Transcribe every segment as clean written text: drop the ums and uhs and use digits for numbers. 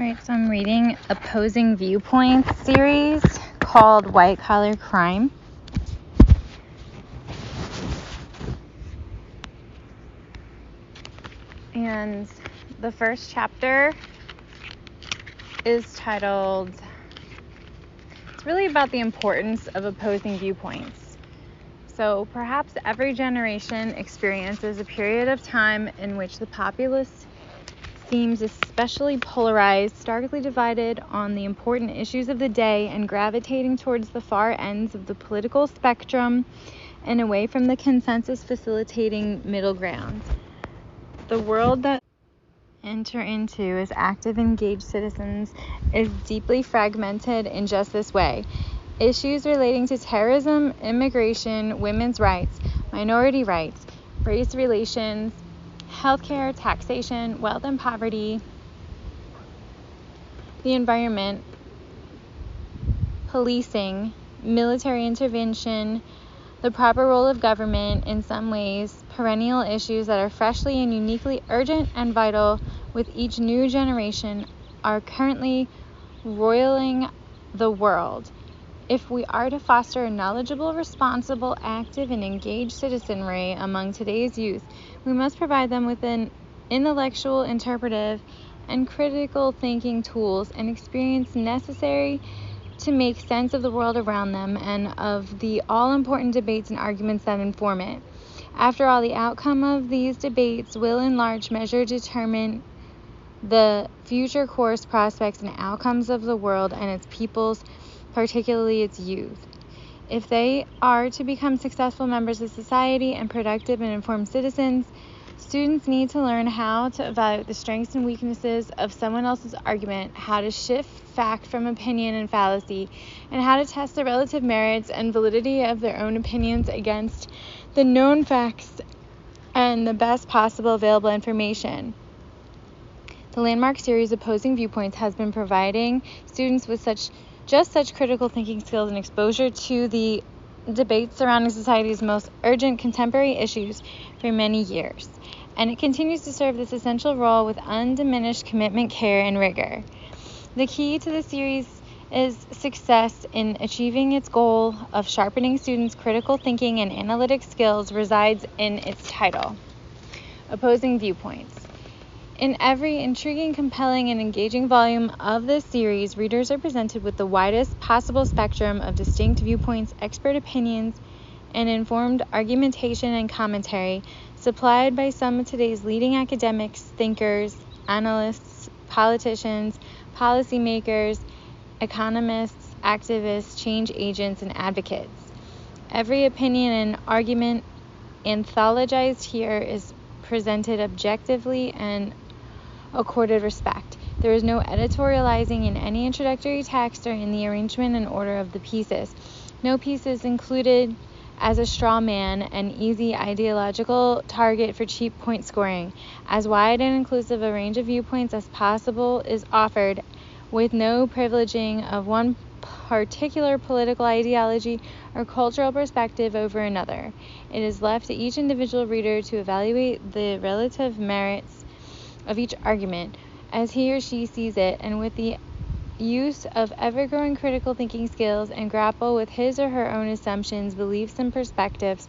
Alright, so I'm reading Opposing Viewpoints series called White Collar Crime. And the first chapter is titled, it's really about the importance of opposing viewpoints. So perhaps every generation experiences a period of time in which the populace seems especially polarized, starkly divided on the important issues of the day, and gravitating towards the far ends of the political spectrum and away from the consensus facilitating middle ground. The world that enter into as active, engaged citizens is deeply fragmented in just this way. Issues relating to terrorism, immigration, women's rights, minority rights, race relations, healthcare, taxation, wealth and poverty, the environment, policing, military intervention, the proper role of government, in some ways, perennial issues that are freshly and uniquely urgent and vital with each new generation, are currently roiling the world. If we are to foster a knowledgeable, responsible, active, and engaged citizenry among today's youth, we must provide them with an intellectual, interpretive, and critical thinking tools and experience necessary to make sense of the world around them and of the all-important debates and arguments that inform it. After all, the outcome of these debates will in large measure determine the future course, prospects, and outcomes of the world and its peoples, particularly its youth. If they are to become successful members of society and productive and informed citizens, students need to learn how to evaluate the strengths and weaknesses of someone else's argument, how to shift fact from opinion and fallacy, and how to test the relative merits and validity of their own opinions against the known facts and the best possible available information. The landmark series Opposing Viewpoints has been providing students with such critical thinking skills and exposure to the debates surrounding society's most urgent contemporary issues for many years, and it continues to serve this essential role with undiminished commitment, care, and rigor. The key to the series is success in achieving its goal of sharpening students' critical thinking and analytic skills resides in its title, Opposing Viewpoints. In every intriguing, compelling, and engaging volume of this series, readers are presented with the widest possible spectrum of distinct viewpoints, expert opinions, and informed argumentation and commentary supplied by some of today's leading academics, thinkers, analysts, politicians, policymakers, economists, activists, change agents, and advocates. Every opinion and argument anthologized here is presented objectively and accorded respect. There is no editorializing in any introductory text or in the arrangement and order of the pieces. No piece is included as a straw man, an easy ideological target for cheap point scoring. As wide and inclusive a range of viewpoints as possible is offered, with no privileging of one particular political ideology or cultural perspective over another. It is left to each individual reader to evaluate the relative merits of each argument as he or she sees it, and with the use of ever-growing critical thinking skills, and grapple with his or her own assumptions, beliefs, and perspectives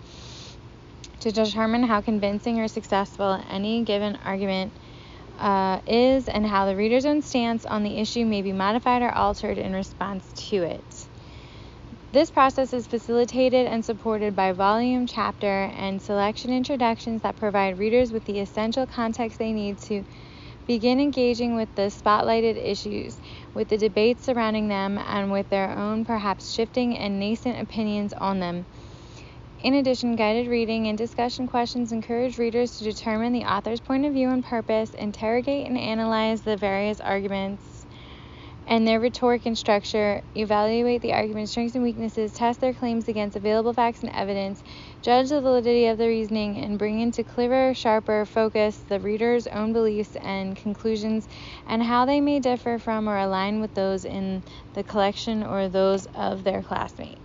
to determine how convincing or successful any given argument is, and how the reader's own stance on the issue may be modified or altered in response to it. This process is facilitated and supported by volume, chapter, and selection introductions that provide readers with the essential context they need to begin engaging with the spotlighted issues, with the debates surrounding them, and with their own perhaps shifting and nascent opinions on them. In addition, guided reading and discussion questions encourage readers to determine the author's point of view and purpose, interrogate and analyze the various arguments and their rhetoric and structure, evaluate the argument's strengths and weaknesses, test their claims against available facts and evidence, judge the validity of the reasoning, and bring into clearer, sharper focus the reader's own beliefs and conclusions, and how they may differ from or align with those in the collection or those of their classmates.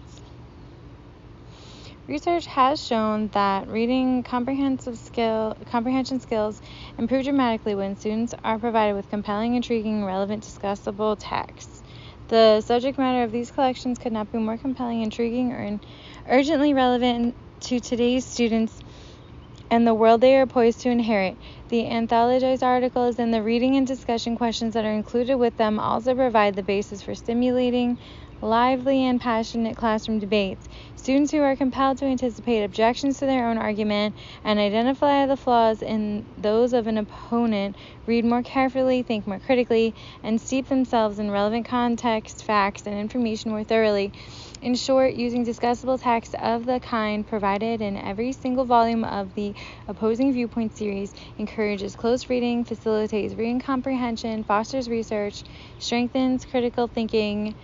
Research has shown that reading comprehension skills improve dramatically when students are provided with compelling, intriguing, relevant, discussable texts. The subject matter of these collections could not be more compelling, intriguing, or urgently relevant to today's students and the world they are poised to inherit. The anthologized articles and the reading and discussion questions that are included with them also provide the basis for stimulating, lively, and passionate classroom debates. Students who are compelled to anticipate objections to their own argument and identify the flaws in those of an opponent read more carefully, think more critically, and steep themselves in relevant context, facts, and information more thoroughly. In short, using discussable text of the kind provided in every single volume of the Opposing Viewpoints series encourages close reading, facilitates reading comprehension, fosters research, strengthens critical thinking,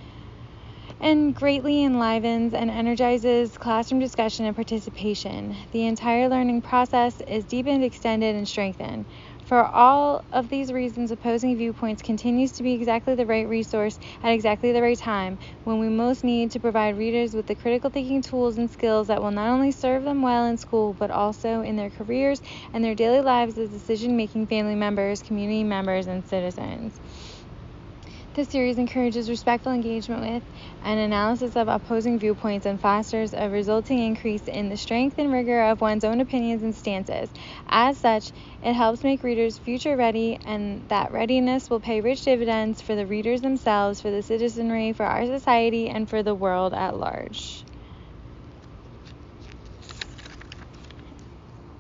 and greatly enlivens and energizes classroom discussion and participation. The entire learning process is deepened, extended, and strengthened. For all of these reasons, Opposing Viewpoints continues to be exactly the right resource at exactly the right time, when we most need to provide readers with the critical thinking tools and skills that will not only serve them well in school, but also in their careers and their daily lives as decision-making family members, community members, and citizens. This series encourages respectful engagement with and analysis of opposing viewpoints and fosters a resulting increase in the strength and rigor of one's own opinions and stances. As such, it helps make readers future ready, and that readiness will pay rich dividends for the readers themselves, for the citizenry, for our society, and for the world at large.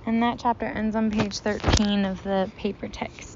And that chapter ends on page 13 of the paper text.